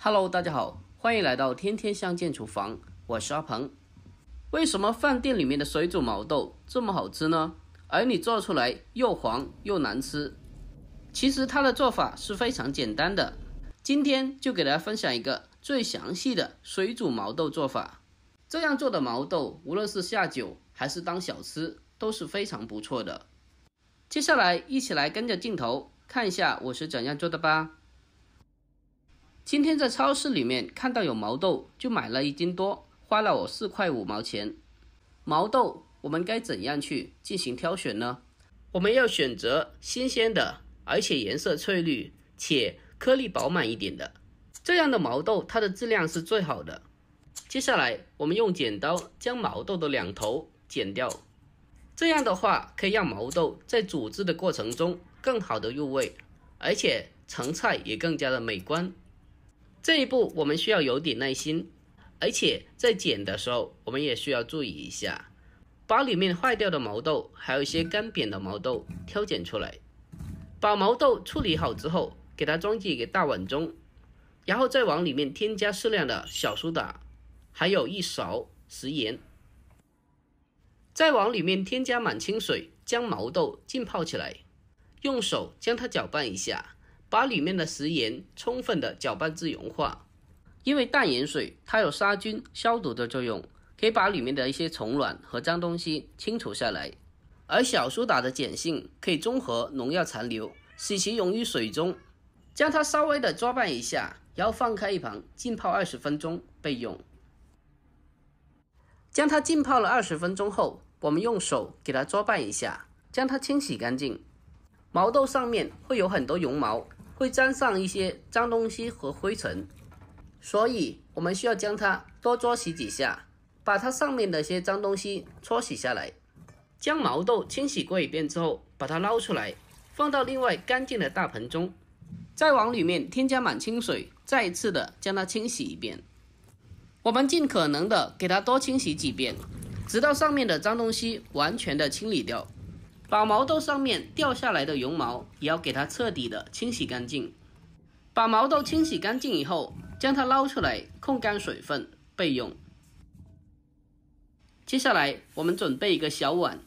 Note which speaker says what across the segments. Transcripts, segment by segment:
Speaker 1: Hello， 大家好，欢迎来到天天相见厨房，我是阿鹏。为什么饭店里面的水煮毛豆这么好吃呢？而你做出来又黄又难吃？其实它的做法是非常简单的，今天就给大家分享一个最详细的水煮毛豆做法。这样做的毛豆，无论是下酒还是当小吃，都是非常不错的。接下来一起来跟着镜头看一下我是怎样做的吧。今天在超市里面看到有毛豆，就买了1斤多，花了我4块5毛钱。毛豆我们该怎样去进行挑选呢？我们要选择新鲜的，而且颜色翠绿且颗粒饱满一点的，这样的毛豆它的质量是最好的。接下来我们用剪刀将毛豆的两头剪掉，这样的话可以让毛豆在煮制的过程中更好的入味，而且成菜也更加的美观。这一步我们需要有点耐心，而且在剪的时候我们也需要注意一下，把里面坏掉的毛豆还有一些干扁的毛豆挑拣出来。把毛豆处理好之后，给它装进一个大碗中，然后再往里面添加适量的小苏打，还有1勺食盐，再往里面添加满清水，将毛豆浸泡起来，用手将它搅拌一下，把里面的食盐充分的搅拌至融化。因为淡盐水它有杀菌消毒的作用，可以把里面的一些虫卵和脏东西清除下来，而小苏打的碱性可以中和农药残留，使其溶于水中。将它稍微的抓拌一下，然后放开一旁浸泡20分钟备用。将它浸泡了20分钟后，我们用手给它抓拌一下，将它清洗干净。毛豆上面会有很多绒毛，会沾上一些脏东西和灰尘，所以我们需要将它多搓洗几下，把它上面的一些脏东西搓洗下来。将毛豆清洗过一遍之后，把它捞出来，放到另外干净的大盆中，再往里面添加满清水，再一次的将它清洗一遍。我们尽可能的给它多清洗几遍，直到上面的脏东西完全的清理掉。把毛豆上面掉下来的绒毛也要给它彻底的清洗干净。把毛豆清洗干净以后，将它捞出来控干水分备用。接下来我们准备一个小碗，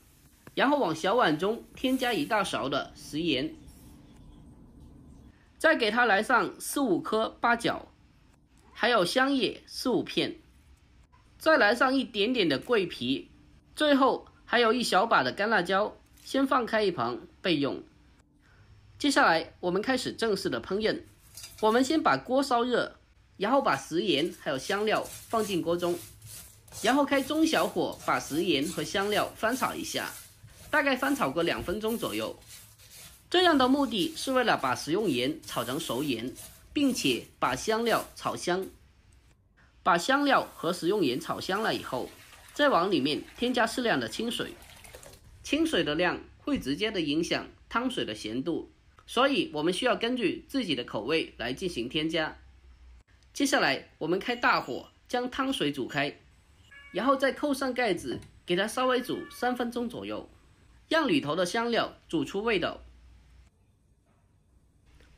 Speaker 1: 然后往小碗中添加1大勺的食盐，再给它来上4、5颗八角，还有香叶4、5片，再来上一点点的桂皮，最后还有1小把的干辣椒，先放开一旁备用。接下来我们开始正式的烹饪。我们先把锅烧热，然后把食盐还有香料放进锅中，然后开中小火把食盐和香料翻炒一下，大概翻炒个2分钟左右。这样的目的是为了把食用盐炒成熟盐，并且把香料炒香。把香料和食用盐炒香了以后，再往里面添加适量的清水。清水的量会直接的影响汤水的咸度，所以我们需要根据自己的口味来进行添加。接下来我们开大火将汤水煮开，然后再扣上盖子，给它稍微煮3分钟左右，让里头的香料煮出味道。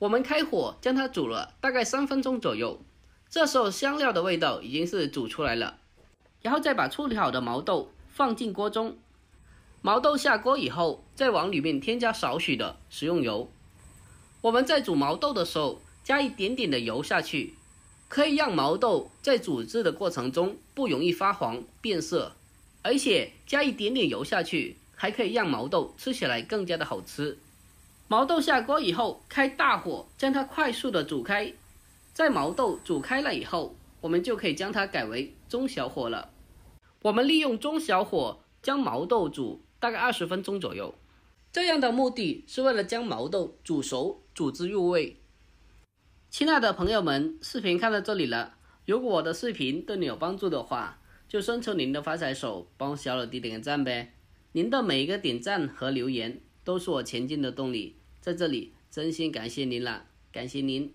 Speaker 1: 我们开火将它煮了大概3分钟左右，这时候香料的味道已经是煮出来了，然后再把处理好的毛豆放进锅中。毛豆下锅以后，再往里面添加少许的食用油。我们在煮毛豆的时候加一点点的油下去，可以让毛豆在煮制的过程中不容易发黄变色，而且加一点点油下去还可以让毛豆吃起来更加的好吃。毛豆下锅以后，开大火将它快速的煮开。在毛豆煮开了以后，我们就可以将它改为中小火了。我们利用中小火将毛豆煮大概20分钟左右，这样的目的是为了将毛豆煮熟，煮汁入味。亲爱的朋友们，视频看到这里了，如果我的视频对你有帮助的话，就伸出您的发财手，帮小老弟点个赞呗。您的每一个点赞和留言都是我前进的动力，在这里真心感谢您了，感谢您。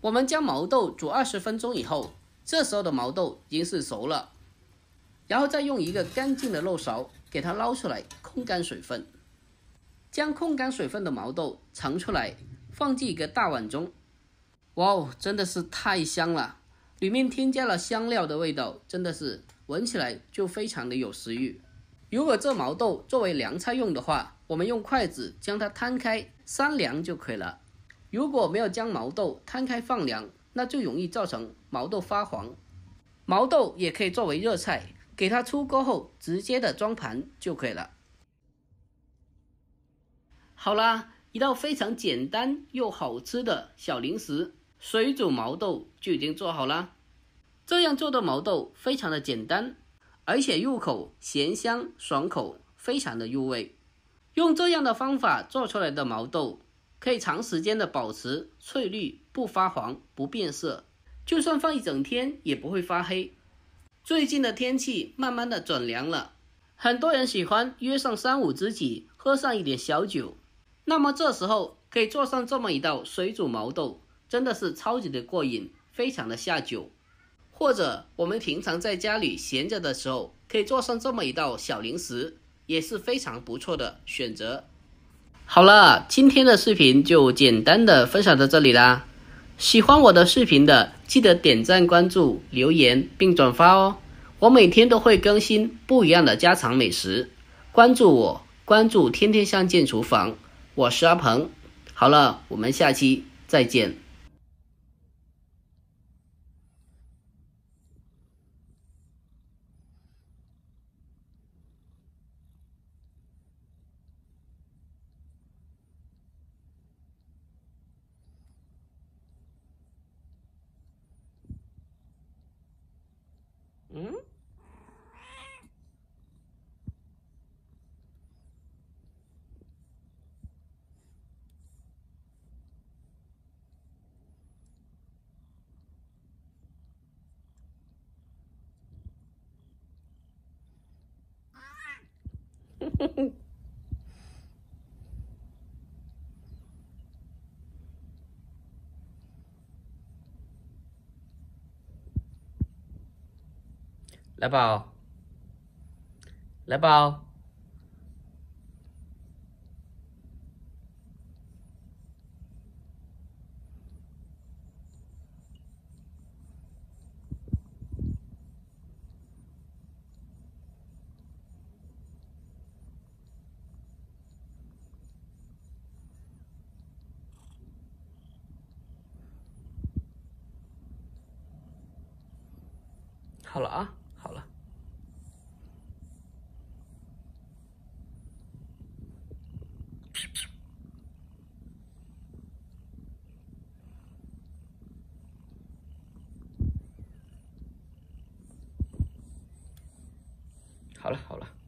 Speaker 1: 我们将毛豆煮20分钟以后，这时候的毛豆已经是熟了，然后再用一个干净的漏勺给它捞出来控干水分。将控干水分的毛豆盛出来，放进一个大碗中，哇哦，真的是太香了！里面添加了香料的味道，真的是闻起来就非常的有食欲。如果这毛豆作为凉菜用的话，我们用筷子将它摊开三凉就可以了。如果没有将毛豆摊开放凉，那就容易造成毛豆发黄。毛豆也可以作为热菜，给它出锅后直接的装盘就可以了。好啦，一道非常简单又好吃的小零食水煮毛豆就已经做好了。这样做的毛豆非常的简单，而且入口咸香爽口，非常的入味。用这样的方法做出来的毛豆可以长时间的保持翠绿，不发黄不变色，就算放一整天也不会发黑。最近的天气慢慢的转凉了，很多人喜欢约上3、5知己喝上一点小酒，那么这时候可以做上这么一道水煮毛豆，真的是超级的过瘾，非常的下酒。或者我们平常在家里闲着的时候，可以做上这么一道小零食，也是非常不错的选择。好了，今天的视频就简单的分享到这里啦。喜欢我的视频的，记得点赞、关注、留言并转发哦。我每天都会更新不一样的家常美食，关注我，关注天天相见厨房，我是阿鹏。好了，我们下期再见。来宝，来宝。好了啊，好了，好了，好了。